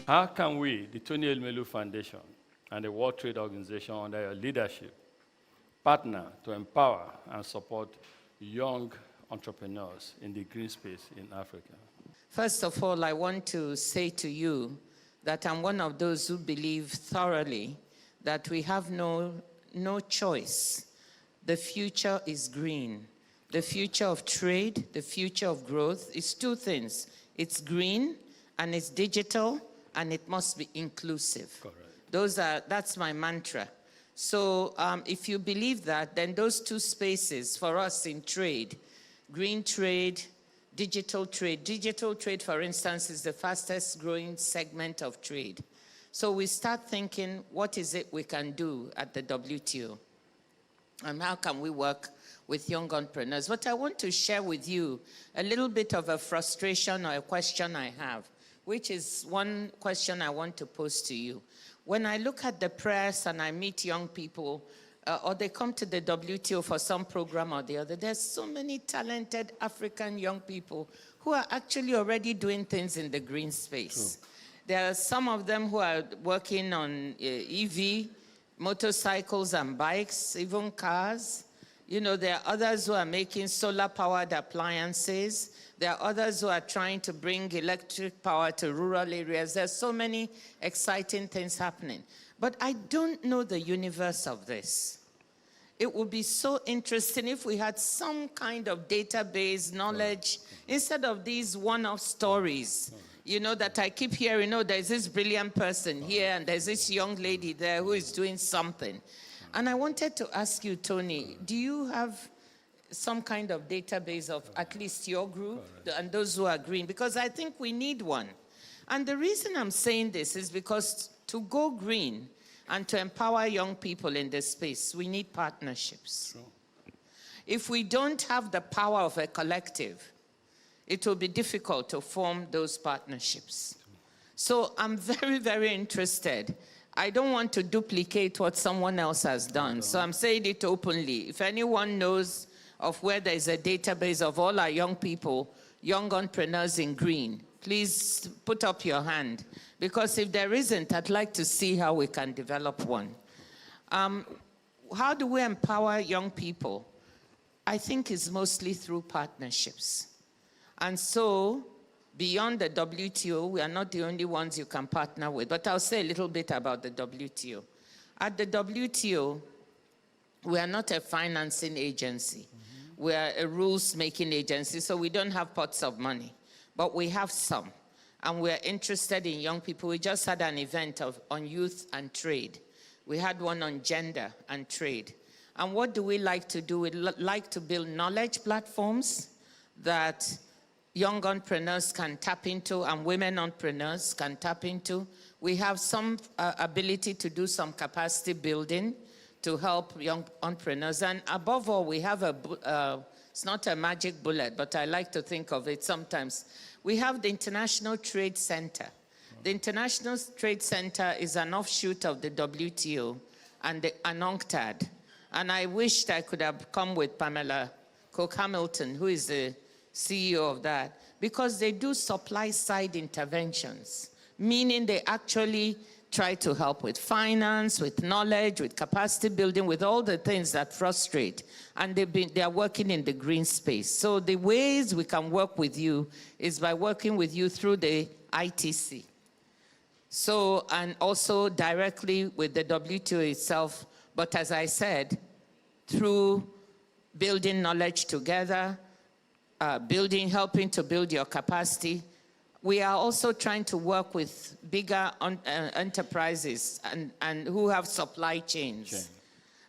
How can we, the Tony Elumelu Foundation and the World Trade Organization under your leadership, partner to empower and support young entrepreneurs in the green space in Africa? First of all, I want to say to you that I'm one of those who believe thoroughly that we have no choice. The future is green. The future of trade, the future of growth is two things. It's green and it's digital and it must be inclusive. Correct. That's my mantra. So if you believe that, then those two spaces for us in trade, green trade, digital trade. Digital trade, for instance, is the fastest growing segment of trade. So we start thinking, what is it we can do at the WTO? And how can we work with young entrepreneurs? But I want to share with you a little bit of a frustration or a question I have, which is one question I want to pose to you. When I look at the press and I meet young people, or they come to the WTO for some program or the other, there's so many talented African young people who are actually already doing things in the green space. True. There are some of them who are working on EV, motorcycles and bikes, even cars. You know, there are others who are making solar-powered appliances. There are others who are trying to bring electric power to rural areas. There's so many exciting things happening. But I don't know the universe of this. It would be so interesting if we had some kind of database knowledge instead of these one-off stories, you know, that I keep hearing, oh, there's this brilliant person here and there's this young lady there who is doing something. And I wanted to ask you, Tony, do you have some kind of database of at least your group and those who are green? Because I think we need one. And the reason I'm saying this is because to go green and to empower young people in this space, we need partnerships. Sure. If we don't have the power of a collective, it will be difficult to form those partnerships. So I'm very, very interested. I don't want to duplicate what someone else has done, so I'm saying it openly. If anyone knows of where there is a database of all our young people, young entrepreneurs in green, please put up your hand. Because if there isn't, I'd like to see how we can develop one. How do we empower young people? I think it's mostly through partnerships. And so, beyond the WTO, we are not the only ones you can partner with, but I'll say a little bit about the WTO. At the WTO, we are not a financing agency. We are a rules-making agency, so we don't have pots of money, but we have some. And we're interested in young people. We just had an event on youth and trade. We had one on gender and trade. And what do we like to do? We like to build knowledge platforms that young entrepreneurs can tap into and women entrepreneurs can tap into. We have some ability to do some capacity building to help young entrepreneurs. And above all, we have it's not a magic bullet, but I like to think of it sometimes. We have the International Trade Center. The International Trade Center is an offshoot of the WTO and the UNCTAD. And I wished I could have come with Pamela Cook-Hamilton, who is the CEO of that, because they do supply-side interventions, meaning they actually try to help with finance, with knowledge, with capacity building, with all the things that frustrate. And they are working in the green space. So the ways we can work with you is by working with you through the ITC. So, and also directly with the WTO itself, but as I said, through building knowledge together, helping to build your capacity. We are also trying to work with bigger enterprises and who have supply chains. Sure.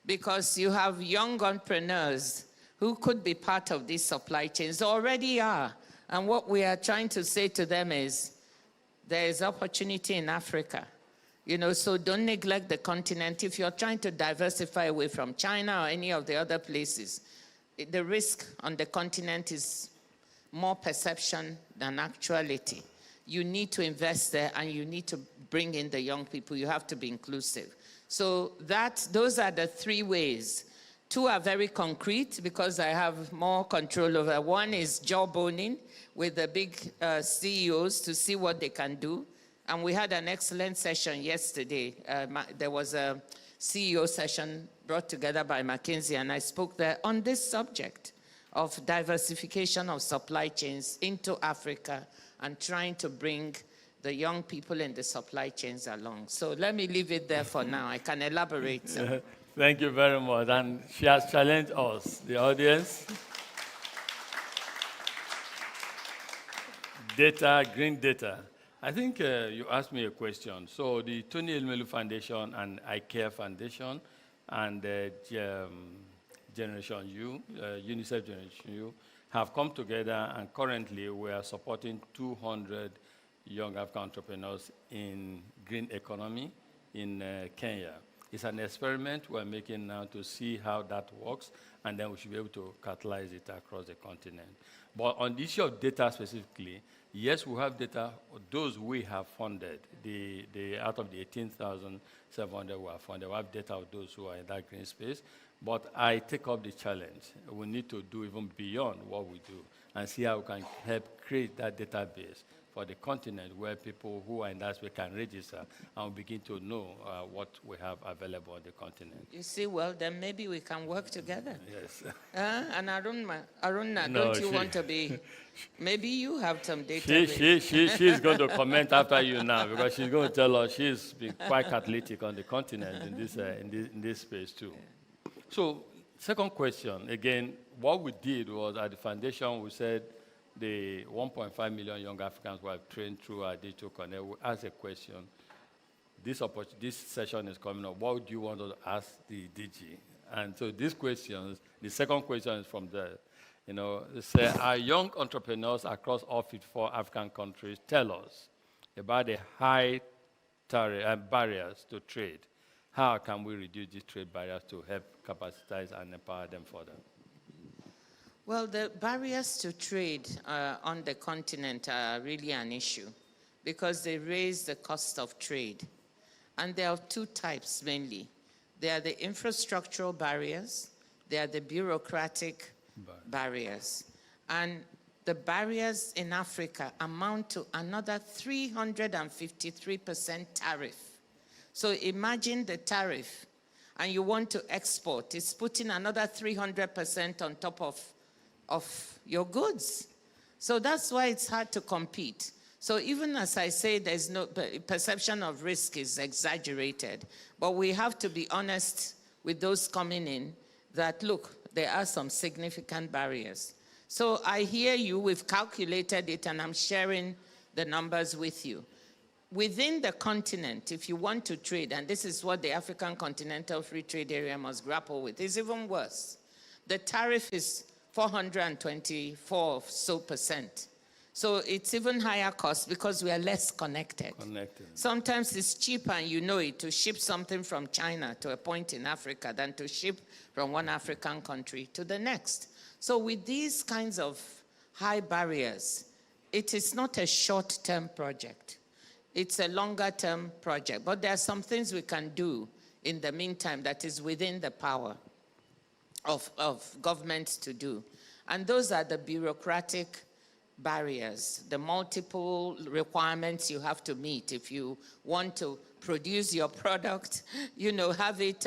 Because you have young entrepreneurs who could be part of these supply chains, already are. And what we are trying to say to them is, there is opportunity in Africa. You know, so don't neglect the continent. If you're trying to diversify away from China or any of the other places, the risk on the continent is more perception than actuality. You need to invest there and you need to bring in the young people. You have to be inclusive. So those are the three ways. Two are very concrete because I have more control over. One is job owning with the big CEOs to see what they can do. And we had an excellent session yesterday. There was a CEO session brought together by McKinsey, and I spoke there on this subject of diversification of supply chains into Africa and trying to bring the young people in the supply chains along. So let me leave it there for now. I can elaborate. Thank you very much. And she has challenged us, the audience. Data, green data. I think you asked me a question. So the Tony Elumelu Foundation and ICARE Foundation and Generation U, UNICEF Generation U, have come together, and currently we are supporting 200 young African entrepreneurs in green economy in Kenya. It's an experiment we're making now to see how that works, and then we should be able to catalyze it across the continent. But on the issue of data specifically, yes, we have data, those we have funded, out of the 18,700 we have funded, we have data of those who are in that green space. But I take up the challenge. We need to do even beyond what we do and see how we can help create that database for the continent where people who are in that space can register and begin to know what we have available on the continent. You see, well, then maybe we can work together. Yes. And Aruna, no, don't you want to be, maybe you have some data. She's going to comment after you now, because she's going to tell us she's been quite catalytic on the continent in this space too. Yeah. So, second question, again, what we did was at the foundation, we said the 1.5 million young Africans who have trained through our digital connect. We asked a question. This session is coming up. What do you want to ask the DG? And so these questions, the second question is from there. You know, they say, our young entrepreneurs across all 54 African countries tell us about the high barriers to trade. How can we reduce these trade barriers to help capacitize and empower them further? Well, the barriers to trade on the continent are really an issue because they raise the cost of trade. And there are two types mainly. There are the infrastructural barriers, there are the bureaucratic barriers. And the barriers in Africa amount to another 353% tariff. So imagine the tariff, and you want to export. It's putting another 300% on top of your goods. So that's why it's hard to compete. So even as I say, there's no perception of risk is exaggerated, but we have to be honest with those coming in that, look, there are some significant barriers. So I hear you, we've calculated it, and I'm sharing the numbers with you. Within the continent, if you want to trade, and this is what the African Continental Free Trade Area must grapple with, it's even worse. The tariff is 424 so percent. So it's even higher cost because we are less connected. Sometimes it's cheaper, and you know it, to ship something from China to a point in Africa than to ship from one African country to the next. So with these kinds of high barriers, it is not a short-term project. It's a longer-term project. But there are some things we can do in the meantime that is within the power of governments to do. And those are the bureaucratic barriers, the multiple requirements you have to meet if you want to produce your product, you know, have it,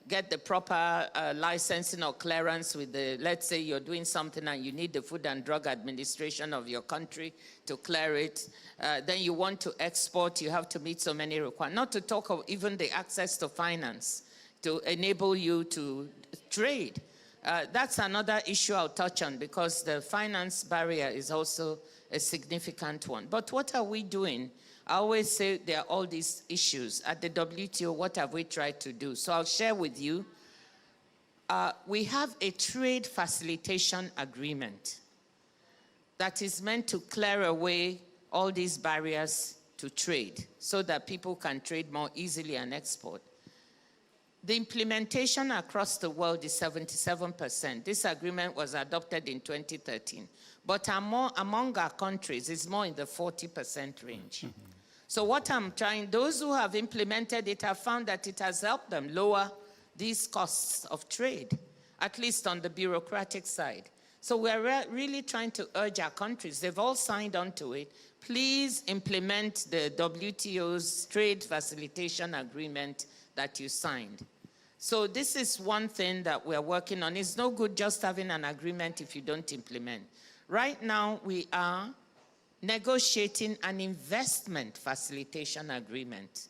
get the proper licensing or clearance with the, let's say you're doing something and you need the Food and Drug Administration of your country to clear it. Then you want to export, you have to meet so many requirements. Not to talk of even the access to finance to enable you to trade. That's another issue I'll touch on because the finance barrier is also a significant one. But what are we doing? I always say there are all these issues. At the WTO, what have we tried to do? So I'll share with you. We have a trade facilitation agreement that is meant to clear away all these barriers to trade so that people can trade more easily and export. The implementation across the world is 77%. This agreement was adopted in 2013. But among our countries, it's more in the 40% range. So what I'm trying, those who have implemented it have found that it has helped them lower these costs of trade, at least on the bureaucratic side. So we're really trying to urge our countries, they've all signed on to it, please implement the WTO's trade facilitation agreement that you signed. So this is one thing that we're working on. It's no good just having an agreement if you don't implement. Right now, we are negotiating an investment facilitation agreement.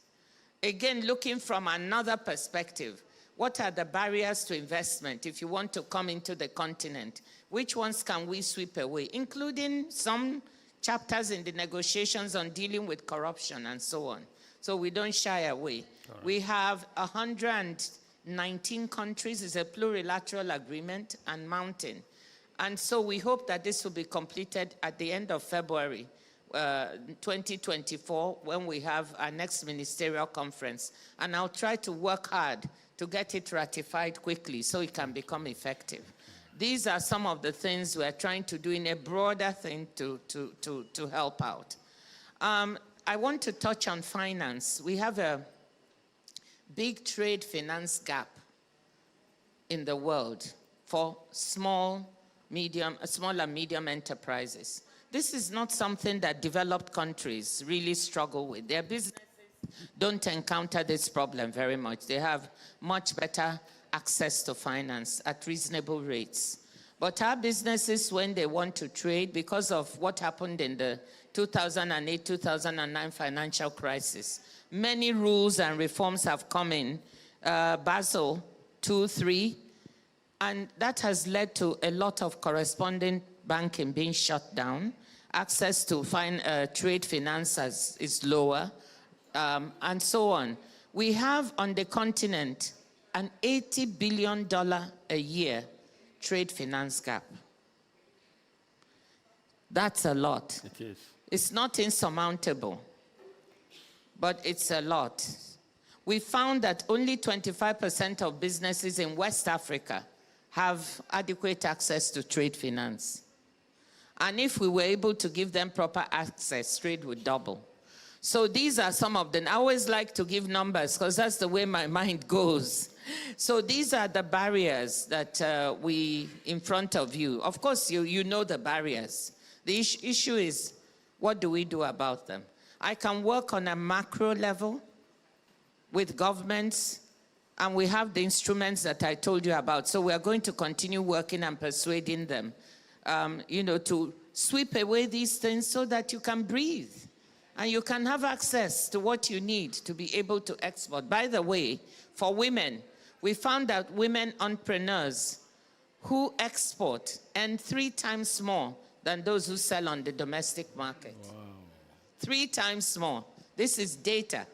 Again, looking from another perspective, what are the barriers to investment if you want to come into the continent? Which ones can we sweep away, including some chapters in the negotiations on dealing with corruption and so on. So we don't shy away. Right. We have 119 countries. It's a plurilateral agreement and mounting. And so we hope that this will be completed at the end of February 2024 when we have our next ministerial conference. And I'll try to work hard to get it ratified quickly so it can become effective. These are some of the things we're trying to do in a broader thing to help out. I want to touch on finance. We have a big trade finance gap in the world for small and medium enterprises. This is not something that developed countries really struggle with. Their businesses don't encounter this problem very much. They have much better access to finance at reasonable rates. But our businesses, when they want to trade, because of what happened in the 2008-2009 financial crisis, many rules and reforms have come in, Basel II, III, and that has led to a lot of corresponding banking being shut down. Access to trade finance is lower, and so on. We have on the continent an $80 billion a year trade finance gap. That's a lot. It is. It's not insurmountable, but it's a lot. We found that only 25% of businesses in West Africa have adequate access to trade finance. And if we were able to give them proper access, trade would double. So these are some of them. I always like to give numbers because that's the way my mind goes. So these are the barriers that we in front of you. Of course, you know the barriers. The issue is, what do we do about them? I can work on a macro level with governments, and we have the instruments that I told you about. So we are going to continue working and persuading them, to sweep away these things so that you can breathe and you can have access to what you need to be able to export. By the way, for women, we found that women entrepreneurs who export earn 3 times more than those who sell on the domestic market. Wow. 3 times more. This is data.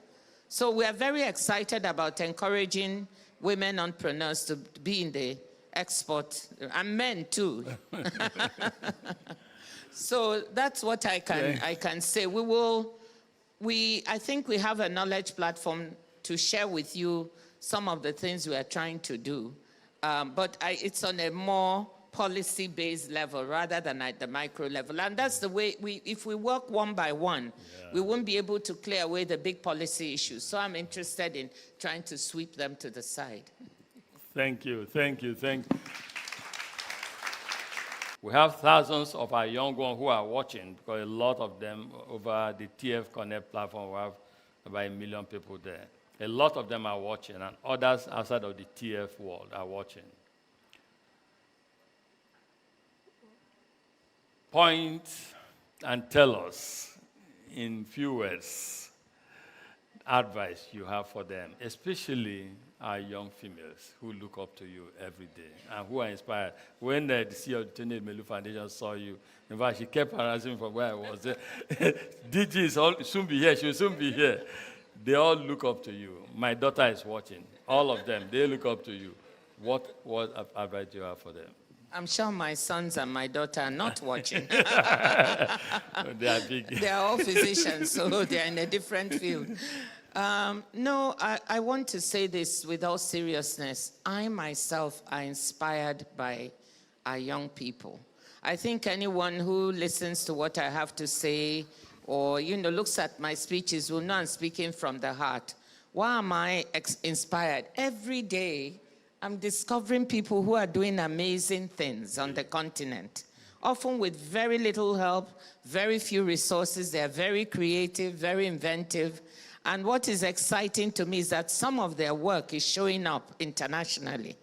So we are very excited about encouraging women entrepreneurs to be in the export, and men too. So that's what I can say. I think we have a knowledge platform to share with you some of the things we are trying to do, but it's on a more policy-based level rather than at the micro level. And that's the way, if we work one by one, we won't be able to clear away the big policy issues. So I'm interested in trying to sweep them to the side. Thank you, thank you, thank you. We have thousands of our young ones who are watching, because a lot of them over the TF Connect platform, we have about 1 million people there. A lot of them are watching, and others outside of the TF world are watching. Point and tell us, in few words, advice you have for them, especially our young females who look up to you every day and who are inspired. When the CEO of the Tony Melu Foundation saw you, in fact, she kept harassing me from where I was. DG is soon be here, she'll soon be here. They all look up to you. My daughter is watching. All of them, they look up to you. What advice do you have for them? I'm sure my sons and my daughter are not watching. They are big. They are all physicians, so they are in a different field. No, I want to say this with all seriousness. I myself are inspired by our young people. I think anyone who listens to what I have to say or, looks at my speeches will know I'm speaking from the heart. Why am I inspired? Every day, I'm discovering people who are doing amazing things on the continent, often with very little help, very few resources. They are very creative, very inventive. And what is exciting to me is that some of their work is showing up internationally.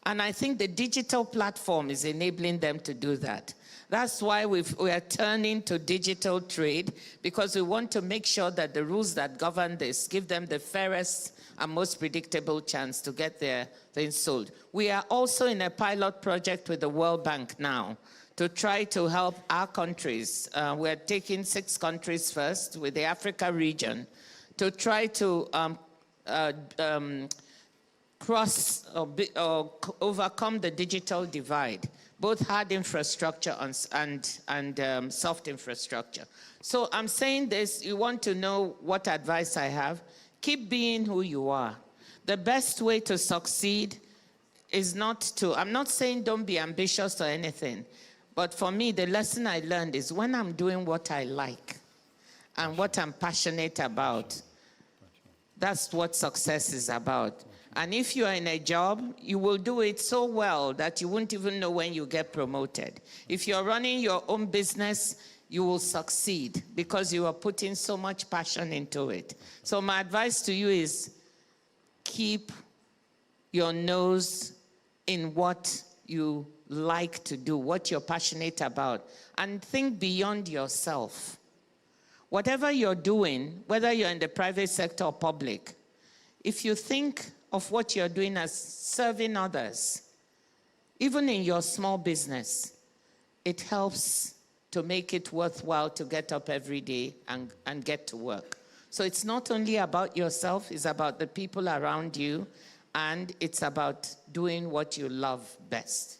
And I think the digital platform is enabling them to do that. That's why we are turning to digital trade, because we want to make sure that the rules that govern this give them the fairest and most predictable chance to get their things sold. We are also in a pilot project with the World Bank now to try to help our countries. We're taking 6 countries first with the Africa region to try to cross or overcome the digital divide, both hard infrastructure and soft infrastructure. So I'm saying this, you want to know what advice I have? Keep being who you are. The best way to succeed is not to, I'm not saying don't be ambitious or anything, but for me, the lesson I learned is when I'm doing what I like and what I'm passionate about, that's what success is about. And if you are in a job, you will do it so well that you won't even know when you get promoted. If you're running your own business, you will succeed because you are putting so much passion into it. So my advice to you is keep your nose in what you like to do, what you're passionate about, and think beyond yourself. Whatever you're doing, whether you're in the private sector or public, if you think of what you're doing as serving others, even in your small business, it helps to make it worthwhile to get up every day and get to work. So it's not only about yourself, it's about the people around you, and it's about doing what you love best.